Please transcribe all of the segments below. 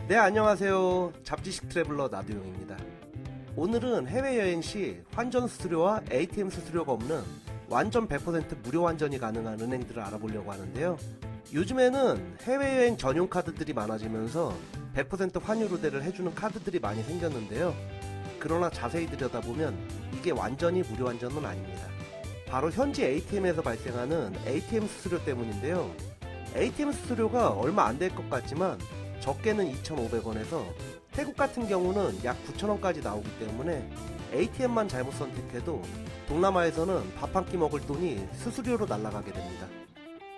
네, 안녕하세요. 잡지식 트래블러 나두용입니다. 오늘은 해외여행 시 환전 수수료와 ATM 수수료가 없는 완전 100% 무료 환전이 가능한 은행들을 알아보려고 하는데요. 요즘에는 해외여행 전용 카드들이 많아지면서 100% 환율 우대를 해주는 카드들이 많이 생겼는데요. 그러나 자세히 들여다보면 이게 완전히 무료 환전은 아닙니다. 바로 현지 ATM에서 발생하는 ATM 수수료 때문인데요. ATM 수수료가 얼마 안 될 것 같지만 적게는 2,500원에서 태국 같은 경우는 약 9,000원까지 나오기 때문에 ATM만 잘못 선택해도 동남아에서는 밥 한 끼 먹을 돈이 수수료로 날아가게 됩니다.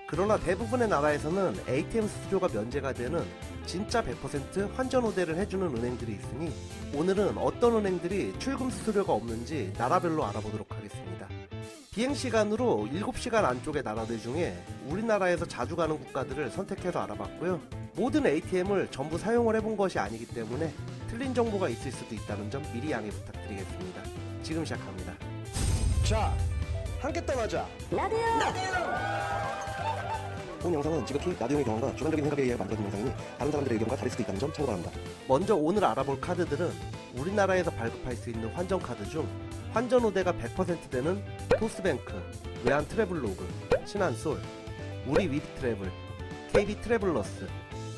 그러나 대부분의 나라에서는 ATM 수수료가 면제가 되는 진짜 100% 환전 우대를 해주는 은행들이 있으니 오늘은 어떤 은행들이 출금 수수료가 없는지 나라별로 알아보도록 하겠습니다. 비행시간으로 7시간 안쪽의 나라들 중에 우리나라에서 자주 가는 국가들을 선택해서 알아봤고요. 모든 ATM을 전부 사용을 해본 것이 아니기 때문에 틀린 정보가 있을 수도 있다는 점 미리 양해 부탁드리겠습니다. 지금 시작합니다. 자, 함께 떠나자. 본 영상은 지극히 나두용의 경험과 주관적인 생각에 의해 만들어진 영상이니 다른 사람들의 의견과 다를 수도 있다는 점 참고 바랍니다. 먼저 오늘 알아볼 카드들은 우리나라에서 발급할 수 있는 환전 카드 중 환전 우대가 100% 되는 토스뱅크, 외환 트래블로그, 신한솔, 우리 위비트래블, KB 트래블러스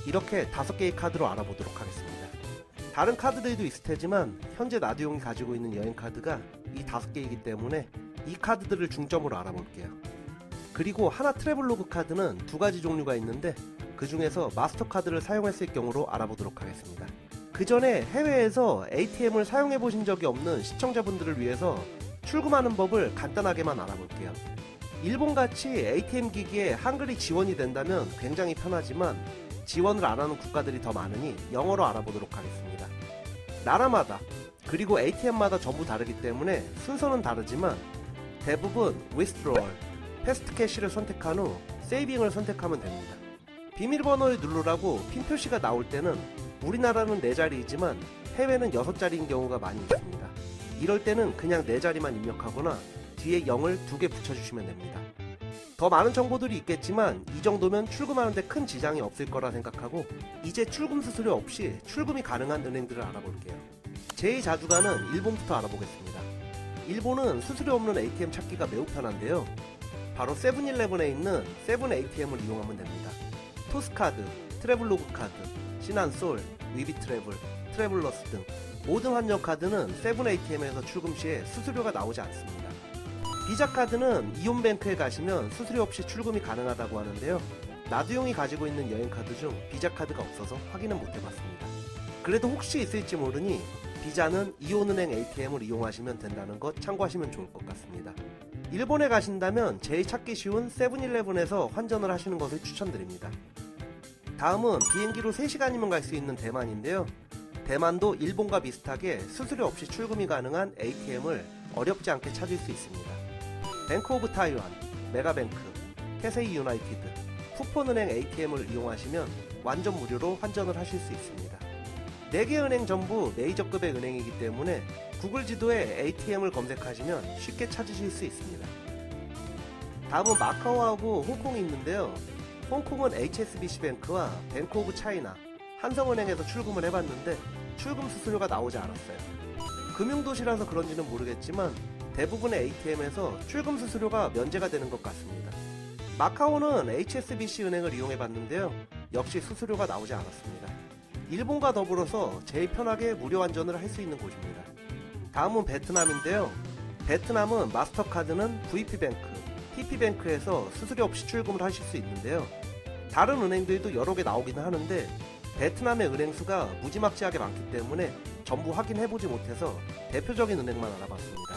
이렇게 5개의 카드로 알아보도록 하겠습니다. 다른 카드들도 있을 테지만 현재 나두용이 가지고 있는 여행 카드가 이 5개이기 때문에 이 카드들을 중점으로 알아볼게요. 그리고 하나 트래블로그 카드는 2가지 종류가 있는데 그 중에서 마스터카드를 사용했을 경우로 알아보도록 하겠습니다. 그 전에 해외에서 ATM을 사용해 보신 적이 없는 시청자분들을 위해서 출금하는 법을 간단하게만 알아볼게요. 일본같이 ATM 기기에 한글이 지원이 된다면 굉장히 편하지만 지원을 안 하는 국가들이 더 많으니 영어로 알아보도록 하겠습니다. 나라마다 그리고 ATM마다 전부 다르기 때문에 순서는 다르지만 대부분 withdrawal, 패스트 캐시를 선택한 후 세이빙을 선택하면 됩니다. 비밀번호를 누르라고 핀 표시가 나올 때는 우리나라는 4자리이지만 해외는 6자리인 경우가 많이 있습니다. 이럴 때는 그냥 4자리만 입력하거나 뒤에 0을 2개 붙여주시면 됩니다. 더 많은 정보들이 있겠지만 이 정도면 출금하는데 큰 지장이 없을 거라 생각하고 이제 출금 수수료 없이 출금이 가능한 은행들을 알아볼게요. 제일 자주 가는 일본부터 알아보겠습니다. 일본은 수수료 없는 ATM 찾기가 매우 편한데요. 바로 세븐일레븐에 있는 세븐 ATM을 이용하면 됩니다. 토스카드, 트래블로그 카드, 신한솔, 위비트래블, 트래블러스 등 모든 환전 카드는 세븐 ATM에서 출금 시에 수수료가 나오지 않습니다. 비자카드는 이온뱅크에 가시면 수수료 없이 출금이 가능하다고 하는데요. 나두용이 가지고 있는 여행카드 중 비자카드가 없어서 확인은 못해봤습니다. 그래도 혹시 있을지 모르니 비자는 이온은행 ATM을 이용하시면 된다는 것 참고하시면 좋을 것 같습니다. 일본에 가신다면 제일 찾기 쉬운 세븐일레븐에서 환전을 하시는 것을 추천드립니다. 다음은 비행기로 3시간이면 갈 수 있는 대만인데요. 대만도 일본과 비슷하게 수수료 없이 출금이 가능한 ATM을 어렵지 않게 찾을 수 있습니다. 뱅크 오브 타이완, 메가뱅크, 캐세이 유나이티드, 푸폰은행 ATM을 이용하시면 완전 무료로 환전을 하실 수 있습니다. 4개 은행 전부 메이저급의 은행이기 때문에 구글 지도에 ATM을 검색하시면 쉽게 찾으실 수 있습니다. 다음은 마카오하고 홍콩이 있는데요. 홍콩은 HSBC뱅크와 뱅크 오브 차이나, 한성은행에서 출금을 해봤는데 출금 수수료가 나오지 않았어요. 금융도시라서 그런지는 모르겠지만 대부분의 ATM에서 출금 수수료가 면제가 되는 것 같습니다. 마카오는 HSBC 은행을 이용해봤는데요. 역시 수수료가 나오지 않았습니다. 일본과 더불어서 제일 편하게 무료 환전을 할 수 있는 곳입니다. 다음은 베트남인데요. 베트남은 마스터카드는 VP뱅크, TP뱅크에서 수수료 없이 출금을 하실 수 있는데요. 다른 은행들도 여러 개 나오기는 하는데 베트남의 은행 수가 무지막지하게 많기 때문에 전부 확인해보지 못해서 대표적인 은행만 알아봤습니다.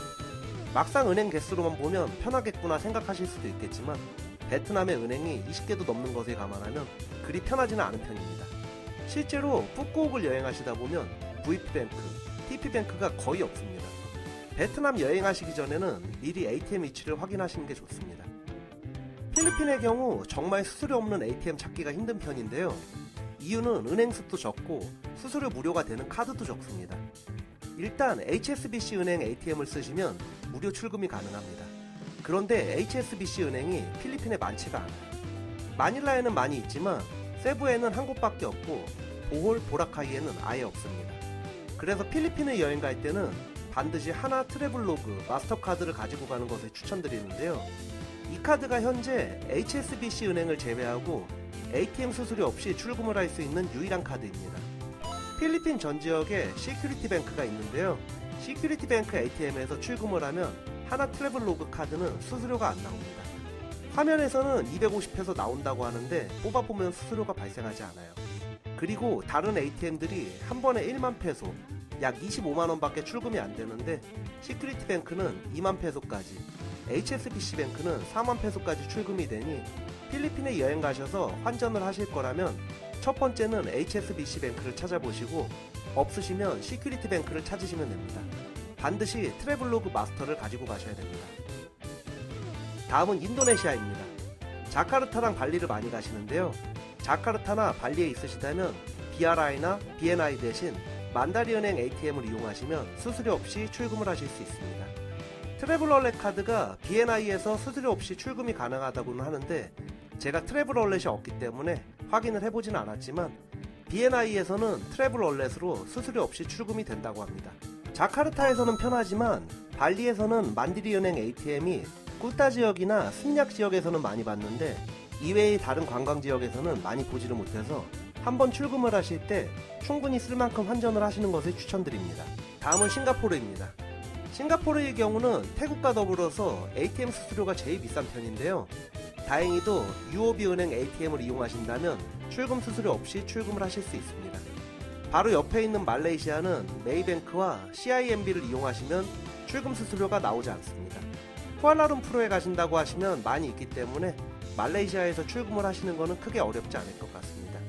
막상 은행 개수로만 보면 편하겠구나 생각하실 수도 있겠지만 베트남의 은행이 20개도 넘는 것을 감안하면 그리 편하지는 않은 편입니다. 실제로 푸꾸옥을 여행하시다 보면 VP뱅크, TP뱅크가 거의 없습니다. 베트남 여행하시기 전에는 미리 ATM 위치를 확인하시는 게 좋습니다. 필리핀의 경우 정말 수수료 없는 ATM 찾기가 힘든 편인데요. 이유는 은행 수도 적고 수수료 무료가 되는 카드도 적습니다. 일단 HSBC 은행 ATM을 쓰시면 무료 출금이 가능합니다. 그런데 HSBC 은행이 필리핀에 많지가 않아요. 마닐라에는 많이 있지만 세부에는 한 곳밖에 없고 보홀, 보라카이에는 아예 없습니다. 그래서 필리핀에 여행 갈 때는 반드시 하나 트래블로그 마스터카드를 가지고 가는 것을 추천드리는데요. 이 카드가 현재 HSBC 은행을 제외하고 ATM 수수료 없이 출금을 할 수 있는 유일한 카드입니다. 필리핀 전 지역에 시큐리티 뱅크가 있는데요. 시큐리티 뱅크 ATM에서 출금을 하면 하나 트래블로그 카드는 수수료가 안 나옵니다. 화면에서는 250페소 나온다고 하는데 뽑아보면 수수료가 발생하지 않아요. 그리고 다른 ATM들이 한 번에 1만 페소, 약 25만원 밖에 출금이 안 되는데 시큐리티 뱅크는 2만 페소까지, HSBC 뱅크는 4만 페소까지 출금이 되니 필리핀에 여행 가셔서 환전을 하실 거라면 첫 번째는 HSBC 뱅크를 찾아보시고 없으시면 시큐리티 뱅크를 찾으시면 됩니다. 반드시 트래블로그 마스터를 가지고 가셔야 됩니다. 다음은 인도네시아입니다. 자카르타랑 발리를 많이 가시는데요. 자카르타나 발리에 있으시다면 BRI나 BNI 대신 만다리은행 ATM을 이용하시면 수수료 없이 출금을 하실 수 있습니다. 트래블월렛 카드가 BNI에서 수수료 없이 출금이 가능하다고는 하는데 제가 트래블월렛이 없기 때문에 확인을 해보지는 않았지만 BNI에서는 트래블월렛으로 수수료 없이 출금이 된다고 합니다. 자카르타에서는 편하지만 발리에서는 만다리은행 ATM이 꿀따 지역이나 스민약 지역에서는 많이 봤는데 이외의 다른 관광 지역에서는 많이 보지를 못해서 한번 출금을 하실 때 충분히 쓸 만큼 환전을 하시는 것을 추천드립니다. 다음은 싱가포르입니다. 싱가포르의 경우는 태국과 더불어서 ATM 수수료가 제일 비싼 편인데요. 다행히도 UOB 은행 ATM을 이용하신다면 출금 수수료 없이 출금을 하실 수 있습니다. 바로 옆에 있는 말레이시아는 메이뱅크와 CIMB를 이용하시면 출금 수수료가 나오지 않습니다. 쿠알라룸푸르에 가신다고 하시면 많이 있기 때문에 말레이시아에서 출금을 하시는 것은 크게 어렵지 않을 것 같습니다.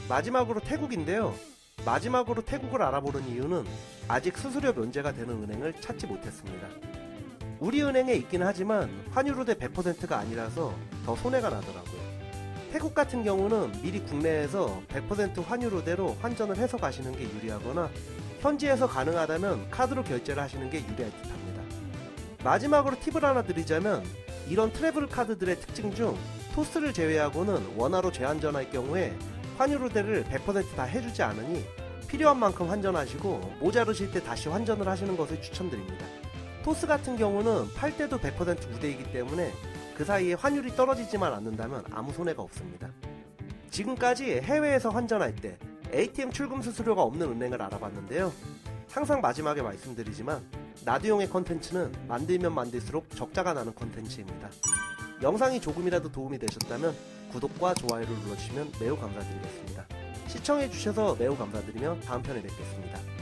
마지막으로 태국인데요. 마지막으로 태국을 알아보는 이유는 아직 수수료 면제가 되는 은행을 찾지 못했습니다. 우리 은행에 있긴 하지만 환율우대 100%가 아니라서 더 손해가 나더라고요. 태국 같은 경우는 미리 국내에서 100% 환율우대로 환전을 해서 가시는 게 유리하거나 현지에서 가능하다면 카드로 결제를 하시는 게 유리할 듯 합니다. 마지막으로 팁을 하나 드리자면 이런 트래블 카드들의 특징 중 토스를 제외하고는 원화로 재환전할 경우에 환율우대를 100% 다 해주지 않으니 필요한 만큼 환전하시고 모자르실 때 다시 환전을 하시는 것을 추천드립니다. 토스 같은 경우는 팔 때도 100% 우대이기 때문에 그 사이에 환율이 떨어지지만 않는다면 아무 손해가 없습니다. 지금까지 해외에서 환전할 때 ATM 출금 수수료가 없는 은행을 알아봤는데요. 항상 마지막에 말씀드리지만 나드용의 컨텐츠는 만들면 만들수록 적자가 나는 컨텐츠입니다. 영상이 조금이라도 도움이 되셨다면 구독과 좋아요를 눌러주시면 매우 감사드리겠습니다. 시청해주셔서 매우 감사드리며 다음 편에 뵙겠습니다.